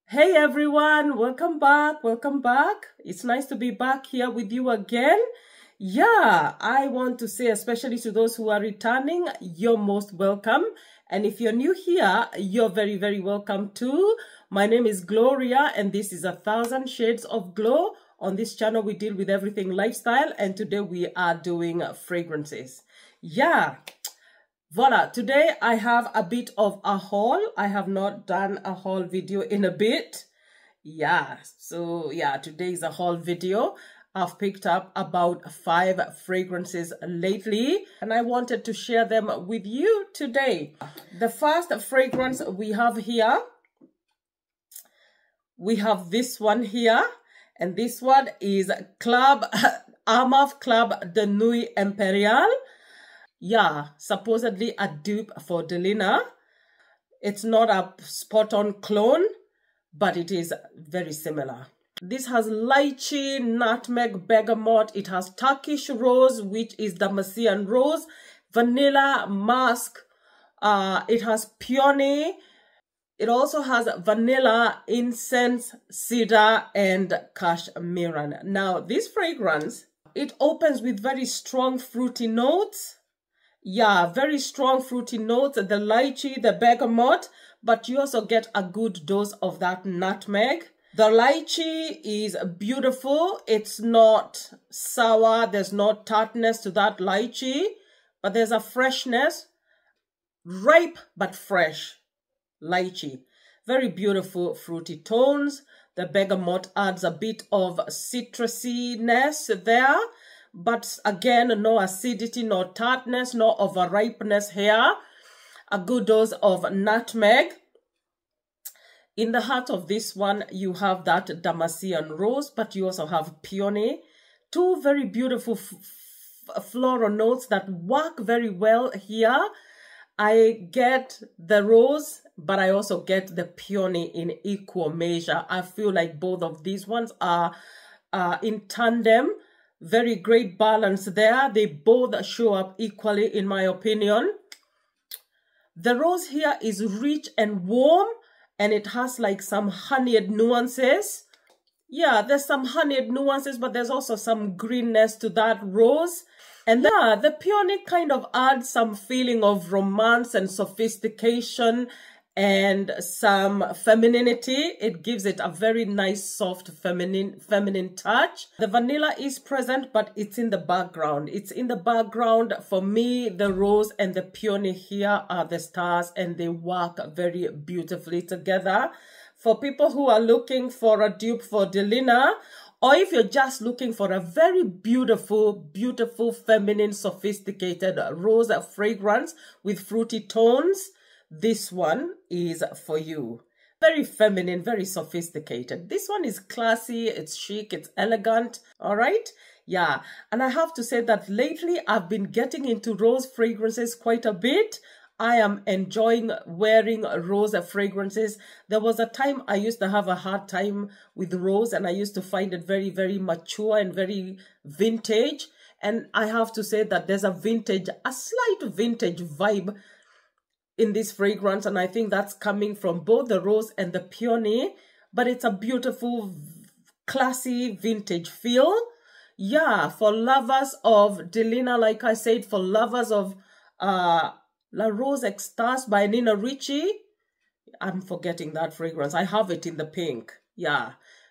Hey everyone, welcome back. It's nice to be back here with you again. Yeah, I want to say, especially to those who are returning, you're most welcome. And if you're new here, you're very, very welcome too. My name is Gloria and this is 1,000 Shades of Glow. On this channel, we deal with everything lifestyle, and today we are doing fragrances. Yeah. Voila, today I have a bit of a haul. I have not done a haul video in a bit. Yeah, so yeah, today is a haul video. I've picked up about 5 fragrances lately and I wanted to share them with you today. The first fragrance we have here, we have this one here, and this one is Armaf Club de Nuit Imperial. Yeah, supposedly a dupe for Delina. It's not a spot-on clone, but it is very similar. This has lychee, nutmeg, bergamot. It has Turkish rose, which is Damascene rose, vanilla, musk. It has peony. It also has vanilla, incense, cedar, and cashmeran. Now, this fragrance, it opens with very strong fruity notes. Yeah, very strong fruity notes, the lychee, the bergamot, but you also get a good dose of that nutmeg. The lychee is beautiful. It's not sour. There's no tartness to that lychee, but there's a freshness, ripe but fresh lychee. Very beautiful fruity tones. The bergamot adds a bit of citrusiness there. But again, no acidity, no tartness, no overripeness here. A good dose of nutmeg. In the heart of this one, you have that Damascene rose, but you also have peony. 2 very beautiful floral notes that work very well here. I get the rose, but I also get the peony in equal measure. I feel like both of these ones are in tandem. Very great balance there. They both show up equally, in my opinion. The rose here is rich and warm, and it has like some honeyed nuances. Yeah, there's some honeyed nuances, but there's also some greenness to that rose. And yeah, the peony kind of adds some feeling of romance and sophistication and some femininity. It gives it a very nice, soft, feminine touch. The vanilla is present, but it's in the background. It's in the background. For me, the rose and the peony here are the stars, and they work very beautifully together. For people who are looking for a dupe for Delina, or if you're just looking for a very beautiful, beautiful, feminine, sophisticated rose fragrance with fruity tones, this one is for you. Very feminine, very sophisticated. This one is classy, it's chic, it's elegant. All right. Yeah. And I have to say that lately I've been getting into rose fragrances quite a bit. I am enjoying wearing rose fragrances. There was a time I used to have a hard time with rose, and I used to find it very, very mature and very vintage. And I have to say that there's a slight vintage vibe in this fragrance, and I think that's coming from both the rose and the peony, but it's a beautiful, classy, vintage feel. Yeah, for lovers of Delina, like I said, for lovers of La Rose Extase by Nina Ricci. I'm forgetting that fragrance. I have it in the pink. Yeah,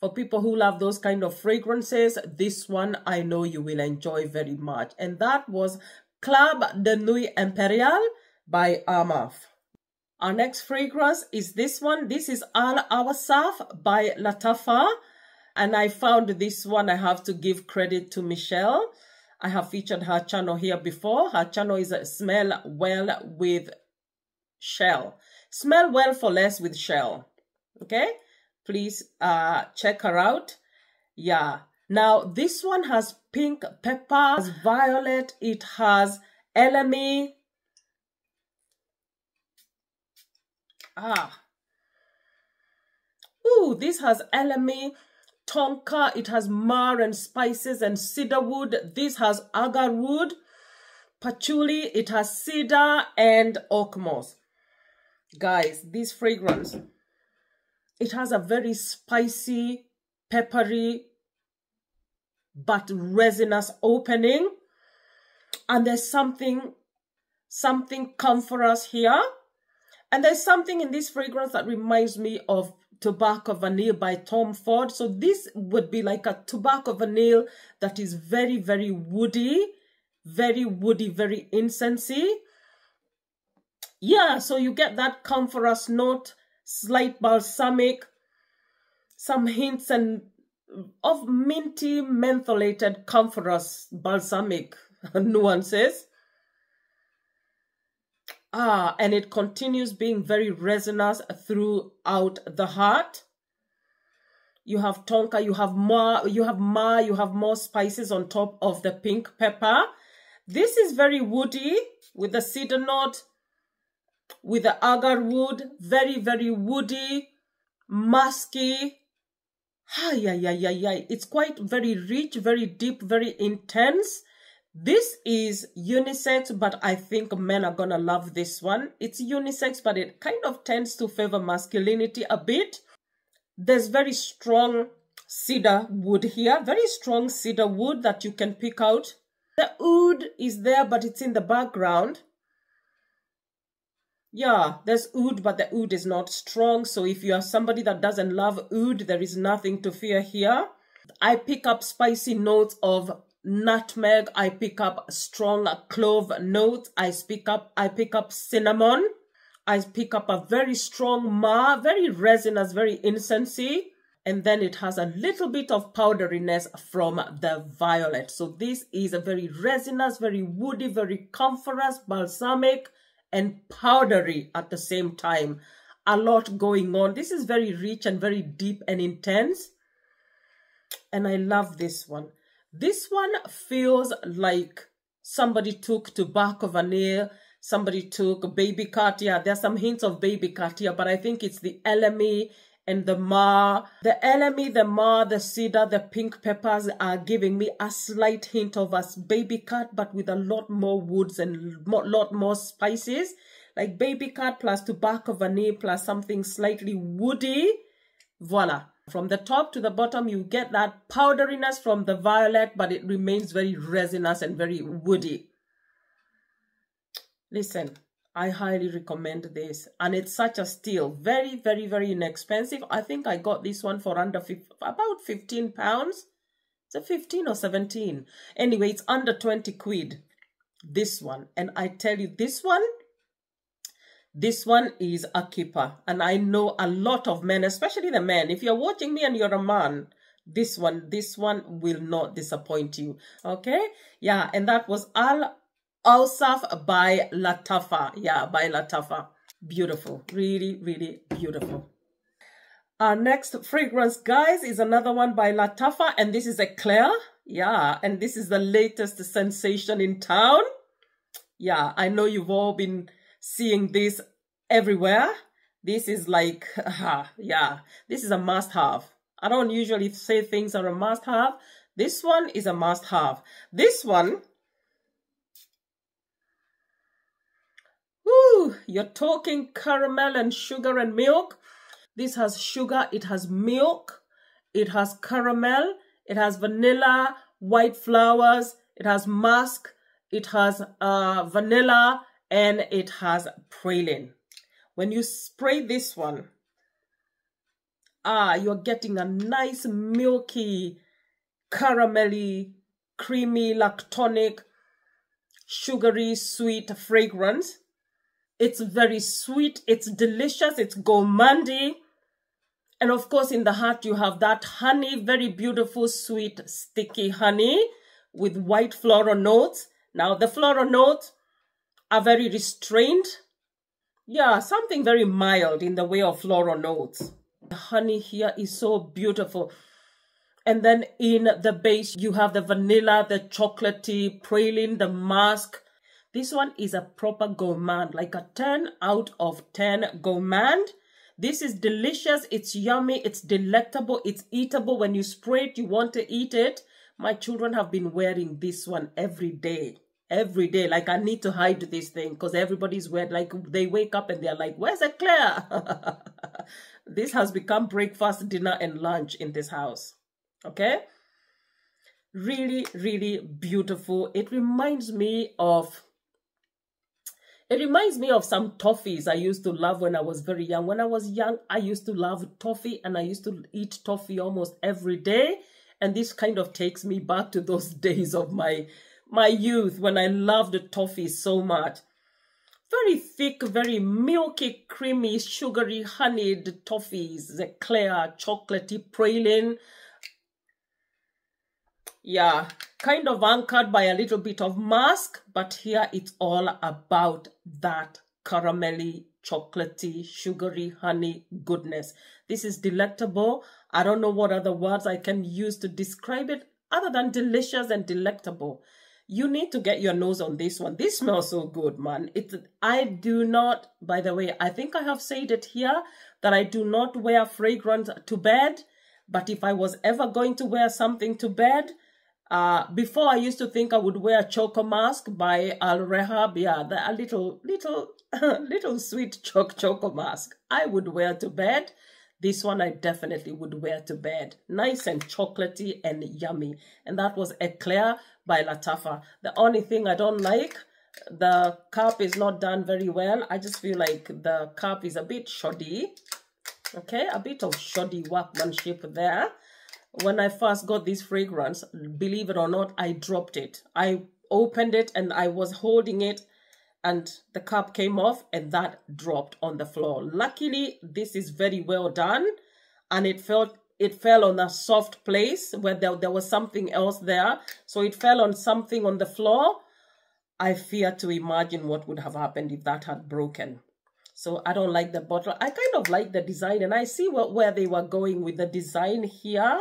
for people who love those kind of fragrances, this one I know you will enjoy very much. And that was Club de Nuit Imperial by Armaf. Our next fragrance is this one. This is Al Awasaf by Latafa. And I found this one, I have to give credit to Michelle. I have featured her channel here before. Her channel is Smell Well with Shell. Smell Well for Less with Shell. Okay? Please check her out. Yeah. Now, this one has pink pepper, has violet, it has elemi. Ooh, this has elemi, tonka, it has myrrh and spices and cedarwood. This has agarwood, patchouli, it has cedar and oak moss. Guys, this fragrance, It has a very spicy, peppery, but resinous opening. And there's something comfortous here. And there's something in this fragrance that reminds me of Tobacco Vanille by Tom Ford. So this would be like a Tobacco Vanille that is very, very woody, very incensey. Yeah, so you get that comfortous note, slight balsamic, some hints of minty, mentholated, comfortous, balsamic nuances. And it continues being very resinous throughout the heart. You have tonka, you have more spices on top of the pink pepper. This is very woody with the cedar note, with the agar wood, very, very woody, musky. It's quite very rich, very deep, very intense. This is unisex, but I think men are gonna love this one. It's unisex, but it kind of tends to favor masculinity a bit. There's very strong cedar wood here, very strong cedar wood that you can pick out. The oud is there, but it's in the background. Yeah, there's oud, but the oud is not strong. So if you are somebody that doesn't love oud, there is nothing to fear here. I pick up spicy notes of nutmeg. I pick up strong clove notes. I pick up cinnamon. I pick up a very strong myrrh, very resinous, very incensey. And then it has a little bit of powderiness from the violet. So this is a very resinous, very woody, very comfortous, balsamic, and powdery at the same time. A lot going on. This is very rich and very deep and intense. And I love this one. This one feels like somebody took Tobacco Vanille, somebody took Baby Cat. Yeah, there's some hints of Baby Cat here, but I think it's the elemi and the myrrh. The elemi, the myrrh, the cedar, the pink peppers are giving me a slight hint of a Baby Cat, but with a lot more woods and a lot more spices. Like Baby Cat plus Tobacco Vanille plus something slightly woody. Voila. From the top to the bottom, you get that powderiness from the violet, but it remains very resinous and very woody. Listen, I highly recommend this. And it's such a steal. Very, very, very inexpensive. I think I got this one for under about £15. Is it 15 or 17? Anyway, it's under 20 quid. This one. And I tell you, this one is a keeper. And I know a lot of men, especially the men. If you're watching me and you're a man, this one will not disappoint you. Okay? Yeah, and that was Al Awsaf by Lattafa. Yeah, by Lattafa. Beautiful. Really, really beautiful. Our next fragrance, guys, is another one by Lattafa. And this is Eclair. Yeah, and this is the latest sensation in town. Yeah, I know you've all been seeing this everywhere. This is like, yeah, this is a must-have. I don't usually say things are a must-have. This one is a must-have. This one, whoo, you're talking caramel and sugar and milk. This has sugar, it has milk, it has caramel, it has vanilla, white flowers, it has musk, it has vanilla, and it has praline. When you spray this one, you're getting a nice milky, caramelly, creamy, lactonic, sugary, sweet fragrance. It's very sweet, it's delicious, it's gourmandy. And of course, in the heart, you have that honey, very beautiful, sweet, sticky honey with white floral notes. Now, the floral notes are very restrained. Yeah, something very mild in the way of floral notes. The honey here is so beautiful. And then in the base, you have the vanilla, the chocolatey, praline, the musk. This one is a proper gourmand, like a 10 out of 10 gourmand. This is delicious, it's yummy, it's delectable, it's eatable. When you spray it, you want to eat it. My children have been wearing this one every day. every day. Like, I need to hide this thing because everybody's weird. Like, they wake up and they're like, where's Eclair? This has become breakfast, dinner, and lunch in this house. Okay? Really, really beautiful. It reminds me of some toffees I used to love when I was very young. When I was young, I used to love toffee, and I used to eat toffee almost every day. And this kind of takes me back to those days of my youth when I loved toffee so much. Very thick, very milky, creamy, sugary, honeyed toffees, Eclair, chocolatey, praline. Yeah, kind of anchored by a little bit of musk, but here it's all about that caramelly, chocolatey, sugary, honey goodness. This is delectable. I don't know what other words I can use to describe it other than delicious and delectable. You need to get your nose on this one. This smells so good, man. I do not, by the way, I think I have said it here that I do not wear fragrance to bed. But if I was ever going to wear something to bed, before I used to think I would wear Choco Mask by Al Rehab. Yeah, a little sweet Choco Mask I would wear to bed. This one I definitely would wear to bed. Nice and chocolatey and yummy. And that was Eclair by Lattafa. The only thing I don't like, the cap is not done very well. I just feel like the cap is a bit shoddy. Okay, a bit of shoddy workmanship there. When I first got this fragrance, believe it or not, I dropped it. I opened it and I was holding it, and the cap came off and that dropped on the floor. Luckily, this is very well done, and it fell on a soft place where there was something else there. So it fell on something on the floor. I fear to imagine what would have happened if that had broken. So I don't like the bottle. I kind of like the design, and I see where they were going with the design here,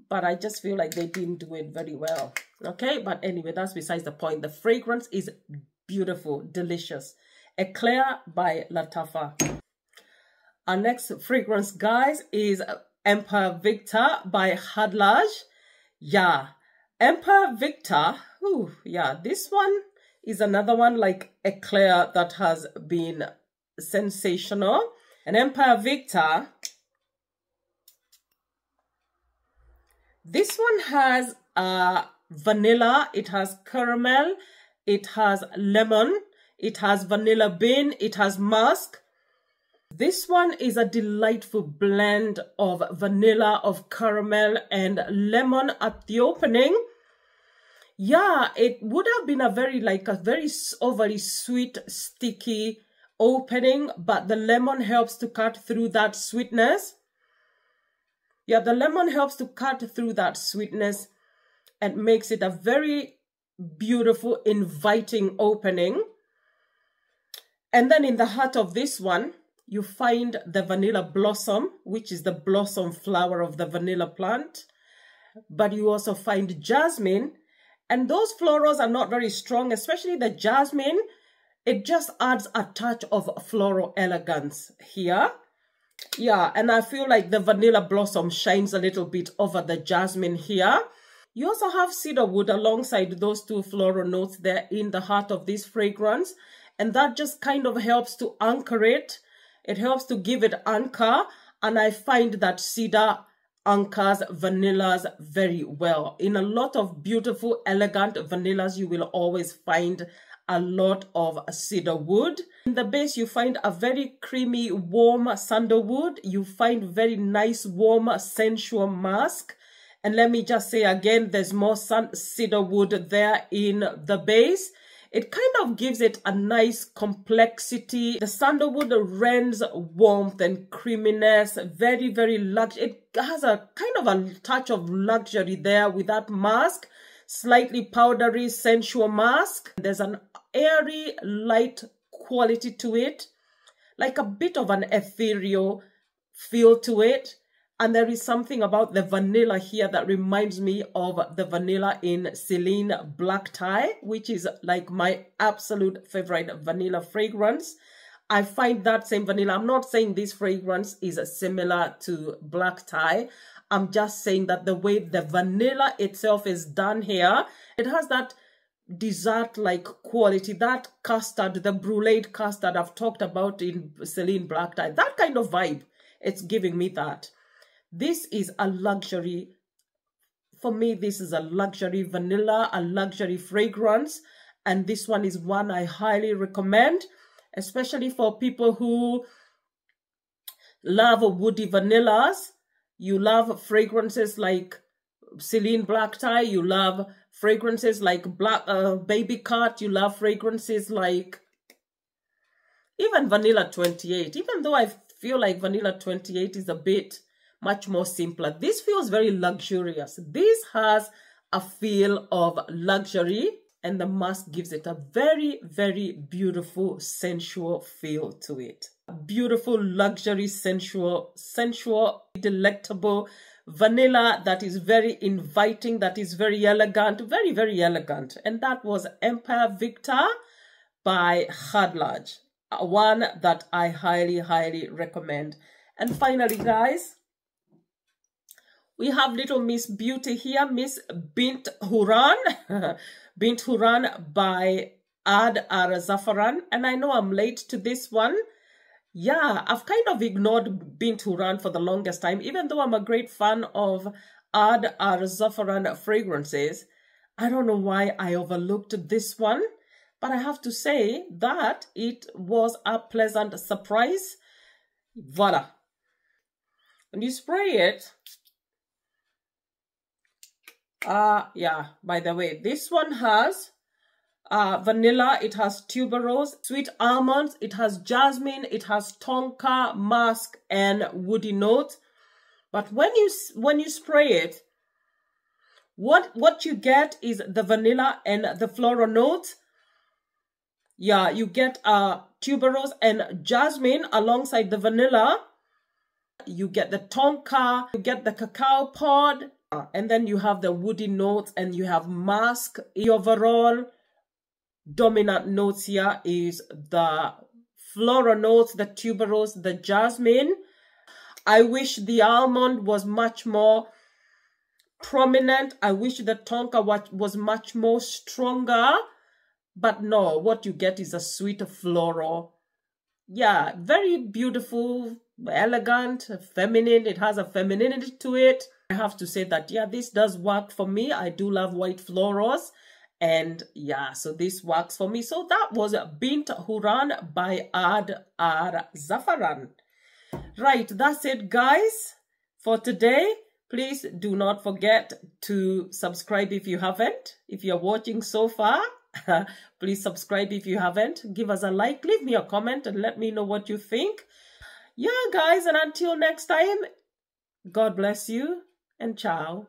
but I just feel like they didn't do it very well. Okay, but anyway, that's besides the point. The fragrance is beautiful, delicious. Eclair by Lattafa. Our next fragrance, guys, is Emperor Victor by Hadlaj. Yeah, Emperor Victor. Ooh, yeah, this one is another one like Eclair that has been sensational. And Emperor Victor, this one has vanilla, it has caramel, it has lemon, it has vanilla bean, it has musk. This one is a delightful blend of vanilla, of caramel, and lemon at the opening. Yeah, it would have been a very overly sweet, sticky opening, but the lemon helps to cut through that sweetness. Yeah, the lemon helps to cut through that sweetness and makes it a very beautiful, inviting opening. And then in the heart of this one, you find the vanilla blossom, which is the blossom flower of the vanilla plant. But you also find jasmine. And those florals are not very strong, especially the jasmine. It just adds a touch of floral elegance here. Yeah, and I feel like the vanilla blossom shines a little bit over the jasmine here. You also have cedarwood alongside those two floral notes there in the heart of this fragrance. And that just kind of helps to anchor it. It helps to give it anchor. And I find that cedar anchors vanillas very well. In a lot of beautiful, elegant vanillas, you will always find a lot of cedarwood. In the base, you find a very creamy, warm sandalwood. You find very nice, warm, sensual musk. And let me just say again, there's more cedarwood there in the base. It kind of gives it a nice complexity. The sandalwood rends warmth and creaminess, very, very luxury. It has a kind of a touch of luxury there with that musk. Slightly powdery, sensual musk. There's an airy, light quality to it, like a bit of an ethereal feel to it. And there is something about the vanilla here that reminds me of the vanilla in Celine Black Tie, which is like my absolute favorite vanilla fragrance. I find that same vanilla. I'm not saying this fragrance is similar to Black Tie. I'm just saying that the way the vanilla itself is done here, it has that dessert-like quality, that custard, the bruleed custard I've talked about in Celine Black Tie, that kind of vibe, it's giving me that. This is a luxury. For me, this is a luxury vanilla, a luxury fragrance. And this one is one I highly recommend, especially for people who love woody vanillas. You love fragrances like Celine Black Tie. You love fragrances like Baby Cut. You love fragrances like even Vanilla 28. Even though I feel like Vanilla 28 is a bit much more simpler, this feels very luxurious. This has a feel of luxury, and the musk gives it a very, very beautiful, sensual feel to it. Beautiful, luxury, sensual, delectable vanilla that is very inviting, that is very elegant, very, very elegant. And that was Empire Victor by Hadlaj, one that I highly, highly recommend. And finally, guys, we have little Miss Beauty here, Miss Bint Huran. Bint Huran by Ad Ar Zafaran. And I know I'm late to this one. Yeah, I've kind of ignored Bint Huran for the longest time. Even though I'm a great fan of Ad Ar Zafaran fragrances, I don't know why I overlooked this one. But I have to say that it was a pleasant surprise. Voila. When you spray it, yeah, by the way, this one has vanilla, it has tuberose, sweet almonds, it has jasmine, it has tonka, musk, and woody note. But when you spray it, what you get is the vanilla and the floral note. Yeah, you get tuberose and jasmine alongside the vanilla. You get the tonka, you get the cacao pod, and then you have the woody notes, and you have musk. The overall dominant notes here is the floral notes, the tuberose, the jasmine. I wish the almond was much more prominent. I wish the tonka was much more stronger. But no, what you get is a sweet floral. Yeah, very beautiful, elegant, feminine. It has a femininity to it. I have to say that, yeah, this does work for me. I do love white florals. And yeah, so this works for me. So that was Bint Huran by Ad Ar Zafaran. Right, that's it, guys, for today. Please do not forget to subscribe if you haven't. If you're watching so far, please subscribe if you haven't. Give us a like, leave me a comment, and let me know what you think. Yeah, guys, and until next time, God bless you, and ciao.